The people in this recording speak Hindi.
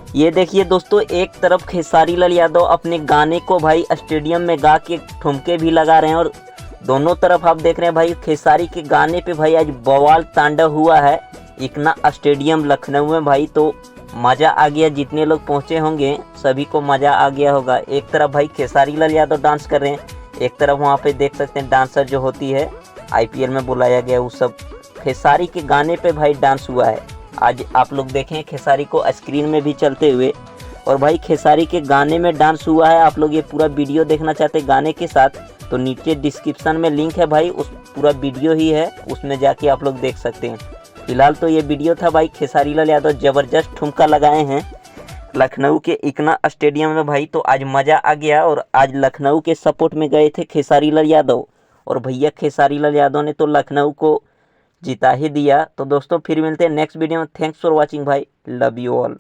ये देखिए दोस्तों, एक तरफ खेसारी लाल यादव अपने गाने को भाई स्टेडियम में गा के ठुमके भी लगा रहे हैं, और दोनों तरफ आप देख रहे हैं भाई खेसारी के गाने पे भाई आज बवाल तांडव हुआ है इकना स्टेडियम लखनऊ में भाई। तो मज़ा आ गया, जितने लोग पहुंचे होंगे सभी को मज़ा आ गया होगा। एक तरफ भाई खेसारी लाल यादव डांस कर रहे हैं, एक तरफ वहाँ पे देख सकते हैं डांसर जो होती है आईपीएल में बुलाया गया, वो सब खेसारी के गाने पे भाई डांस हुआ है। आज आप लोग देखें खेसारी को स्क्रीन में भी चलते हुए, और भाई खेसारी के गाने में डांस हुआ है। आप लोग ये पूरा वीडियो देखना चाहते हैं गाने के साथ तो नीचे डिस्क्रिप्शन में लिंक है भाई, उस पूरा वीडियो ही है, उसमें जाके आप लोग देख सकते हैं। फिलहाल तो ये वीडियो था भाई, खेसारी लाल यादव ज़बरदस्त ठुमका लगाए हैं लखनऊ के इकना स्टेडियम में भाई। तो आज मज़ा आ गया, और आज लखनऊ के सपोर्ट में गए थे खेसारी लाल यादव, और भैया खेसारी लाल यादव ने तो लखनऊ को जिता ही दिया। तो दोस्तों फिर मिलते हैं नेक्स्ट वीडियो में। थैंक्स फॉर वॉचिंग भाई, लव यू ऑल।